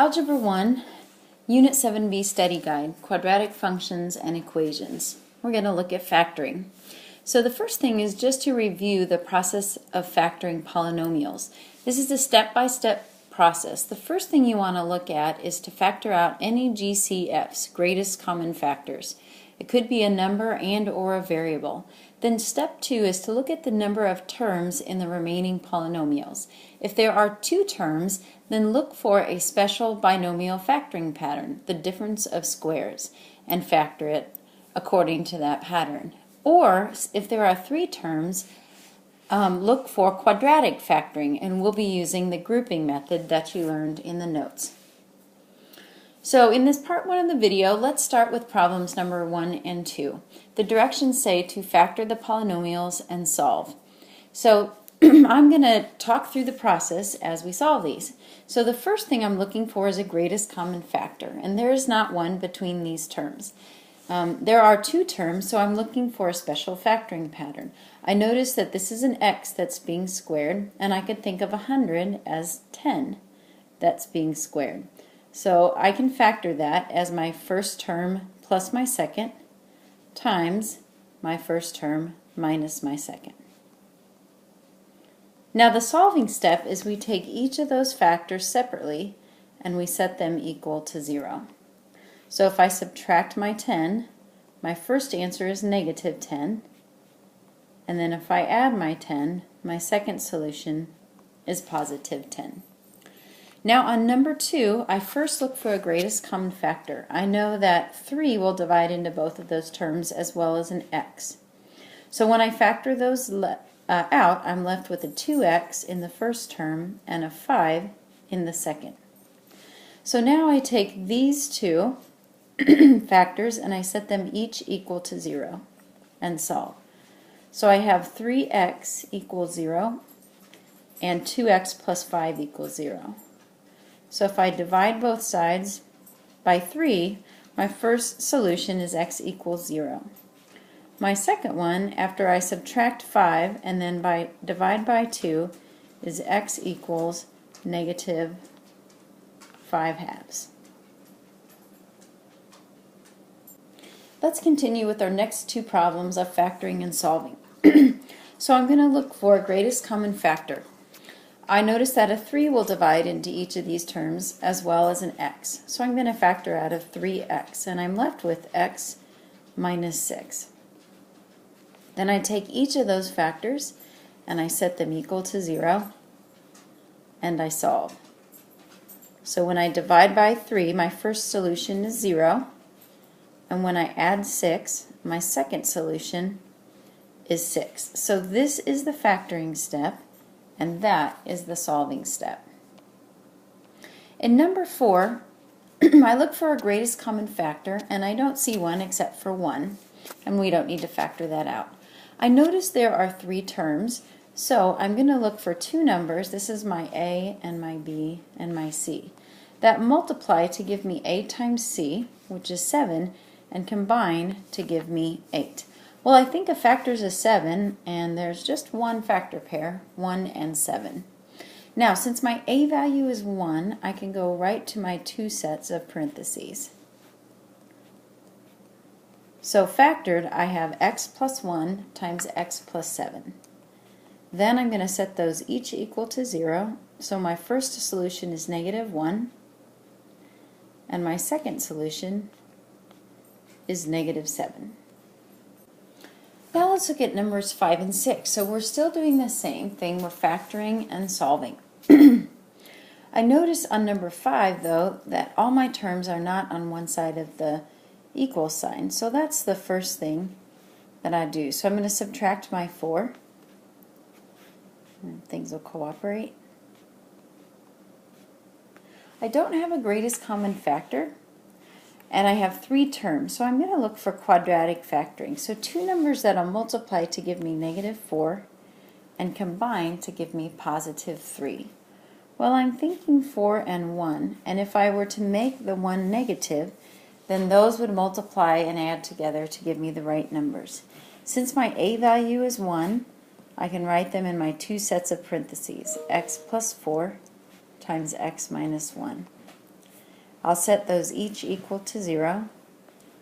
Algebra 1, Unit 7b Study Guide, Quadratic Functions and Equations. We're going to look at factoring. So the first thing is just to review the process of factoring polynomials. This is a step-by-step process. The first thing you want to look at is to factor out any GCFs, greatest common factors. It could be a number and or a variable. Then step 2 is to look at the number of terms in the remaining polynomials. If there are 2 terms, then look for a special binomial factoring pattern, the difference of squares, and factor it according to that pattern. Or if there are 3 terms, look for quadratic factoring, and we'll be using the grouping method that you learned in the notes. So in this part 1 of the video, let's start with problems number 1 and 2. The directions say to factor the polynomials and solve. So I'm going to talk through the process as we solve these. So the first thing I'm looking for is a greatest common factor, and there is not one between these terms. There are 2 terms, so I'm looking for a special factoring pattern. I notice that this is an x that's being squared, and I could think of 100 as 10 that's being squared. So I can factor that as my first term plus my second times my first term minus my second. Now the solving step is we take each of those factors separately and we set them equal to 0. So if I subtract my 10, my first answer is negative 10, and then if I add my 10, my second solution is positive 10. Now on number 2, I first look for a greatest common factor. I know that 3 will divide into both of those terms as well as an x. So when I factor those out, I'm left with a 2x in the first term and a 5 in the second. So now I take these 2 factors and I set them each equal to 0 and solve. So I have 3x equals 0 and 2x plus 5 equals 0. So if I divide both sides by 3, my first solution is x equals 0. My second one, after I subtract 5 and then divide by 2, is x equals negative 5/2. Let's continue with our next 2 problems of factoring and solving. So I'm going to look for a greatest common factor. I notice that a 3 will divide into each of these terms as well as an x. So I'm going to factor out of 3x, and I'm left with x minus 6. Then I take each of those factors and I set them equal to 0 and I solve. So when I divide by 3, my first solution is 0, and when I add 6, my second solution is 6. So this is the factoring step, and that is the solving step. In number 4, I look for a greatest common factor, and I don't see one except for 1, and we don't need to factor that out. I notice there are 3 terms, so I'm going to look for 2 numbers. This is my a and my b and my c. That multiply to give me a times c, which is 7, and combine to give me 8. Well, I think a factor is a 7, and there's just one factor pair, 1 and 7. Now, since my a value is 1, I can go right to my 2 sets of parentheses. So factored, I have x plus 1 times x plus 7. Then I'm going to set those each equal to 0, so my first solution is negative 1, and my second solution is negative 7. Now let's look at numbers 5 and 6. So we're still doing the same thing. We're factoring and solving. I notice on number 5, though, that all my terms are not on one side of the equal sign. So that's the first thing that I do. So I'm going to subtract my 4, and things will cooperate. I don't have a greatest common factor, and I have 3 terms, so I'm going to look for quadratic factoring. So 2 numbers that will multiply to give me negative 4 and combine to give me positive 3. Well, I'm thinking 4 and 1, and if I were to make the 1 negative, then those would multiply and add together to give me the right numbers. Since my a value is 1, I can write them in my 2 sets of parentheses, x plus 4 times x minus 1. I'll set those each equal to 0.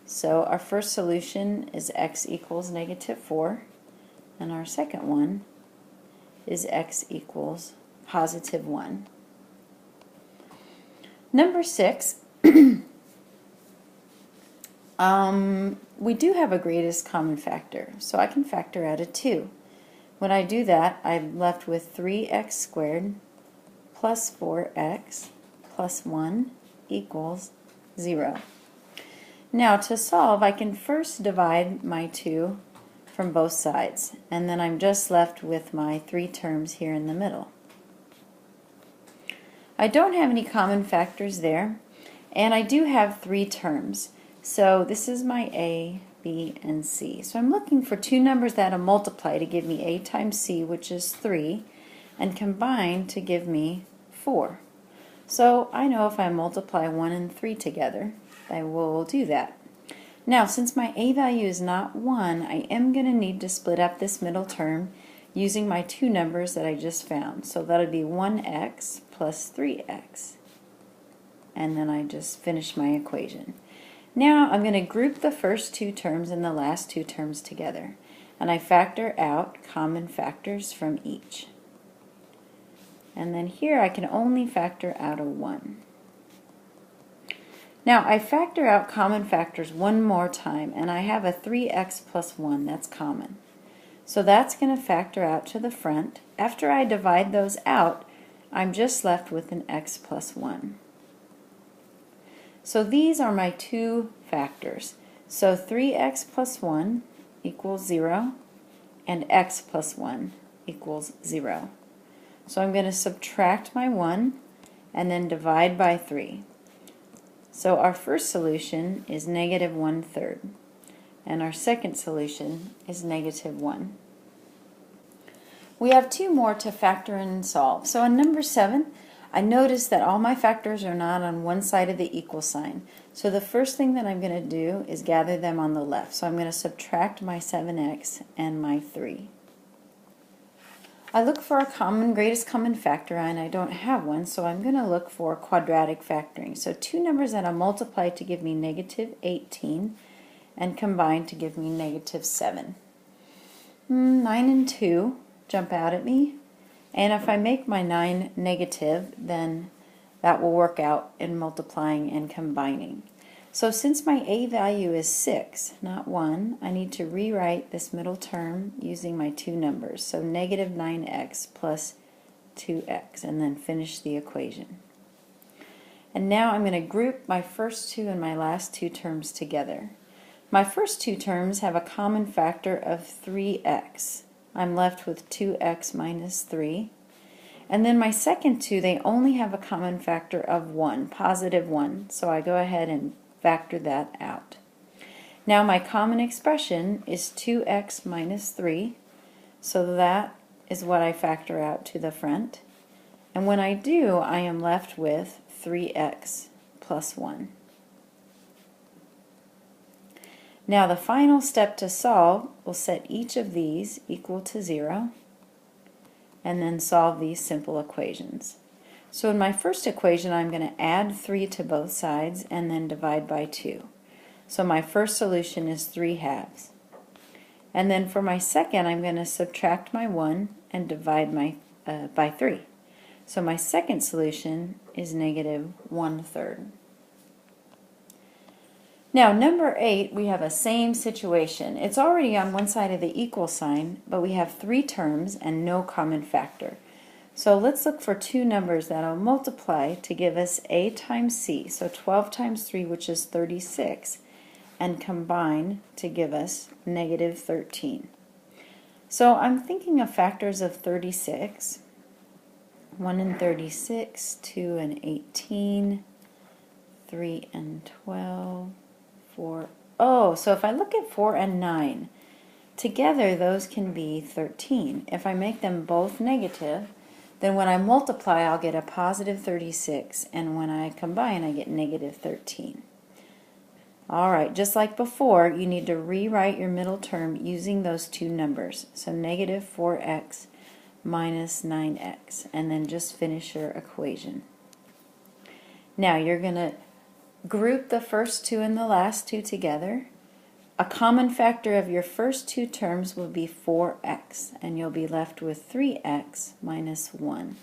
So our first solution is x equals -4, and our second one is x equals +1. Number 6, we do have a greatest common factor, so I can factor out a 2. When I do that, I'm left with 3x squared plus 4x plus 1 equals 0. Now to solve, I can first divide my 2 from both sides, and then I'm just left with my 3 terms here in the middle. I don't have any common factors there, and I do have 3 terms. So this is my A, B, and C. So I'm looking for 2 numbers that will multiply to give me A times C, which is 3, and combine to give me 4. So I know if I multiply 1 and 3 together, I will do that. Now, since my A value is not 1, I am going to need to split up this middle term using my 2 numbers that I just found. So that'll be 1x plus 3x. And then I just finish my equation. Now I'm going to group the first 2 terms and the last 2 terms together. And I factor out common factors from each. And then here I can only factor out a 1. Now I factor out common factors one more time, and I have a 3x plus 1 that's common. So that's going to factor out to the front. After I divide those out, I'm just left with an x plus 1. So these are my 2 factors. So 3x plus 1 equals 0, and x plus 1 equals 0. So I'm going to subtract my 1 and then divide by 3. So our first solution is -1/3, and our second solution is -1. We have 2 more to factor in and solve. So on number 7, I notice that all my factors are not on one side of the equal sign. So the first thing that I'm going to do is gather them on the left. So I'm going to subtract my 7x and my 3. I look for a greatest common factor, and I don't have one, so I'm going to look for quadratic factoring. So 2 numbers that are multiplied to give me -18 and combined to give me -7. 9 and 2 jump out at me, and if I make my 9 negative, then that will work out in multiplying and combining. So since my A value is 6, not 1, I need to rewrite this middle term using my 2 numbers. So -9x plus 2x, and then finish the equation. And now I'm going to group my first 2 and my last 2 terms together. My first 2 terms have a common factor of 3x. I'm left with 2x minus 3. And then my second 2, they only have a common factor of 1, +1. So I go ahead and factor that out. Now my common expression is 2x minus 3, so that is what I factor out to the front. And when I do, I am left with 3x plus 1. Now the final step to solve will set each of these equal to 0, and then solve these simple equations. So in my first equation, I'm going to add 3 to both sides and then divide by 2. So my first solution is 3/2. And then for my second, I'm going to subtract my 1 and divide by 3. So my second solution is -1/3. Now number 8, we have a same situation. It's already on one side of the equal sign, but we have 3 terms and no common factor. So let's look for 2 numbers that will multiply to give us A times C, so 12 times 3, which is 36, and combine to give us -13. So I'm thinking of factors of 36, 1 and 36, 2 and 18, 3 and 12, 4. Oh, so if I look at 4 and 9, together those can be 13. If I make them both negative, then when I multiply, I'll get a +36, and when I combine, I get -13. All right, just like before, you need to rewrite your middle term using those 2 numbers. So -4x minus 9x, and then just finish your equation. Now you're going to Group the first two and the last two together. A common factor of your first two terms will be 4x, and you'll be left with 3x minus 1.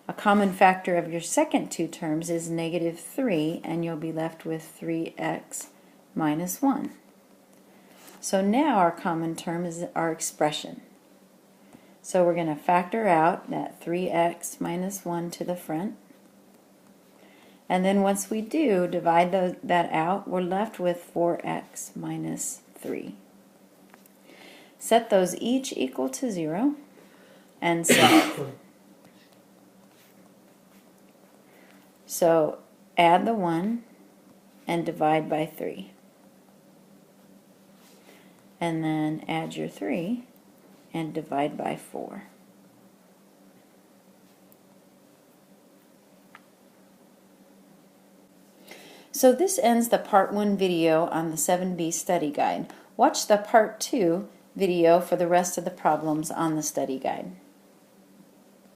A common factor of your second two terms is negative 3, and you'll be left with 3x minus 1. So now our common term is our expression. So we're going to factor out that 3x minus 1 to the front. And then once we do divide that out, we're left with 4x minus 3. Set those each equal to 0 and solve. So add the 1 and divide by 3. And then add your 3 and divide by 4. So this ends the Part 1 video on the 7B study guide. Watch the Part 2 video for the rest of the problems on the study guide.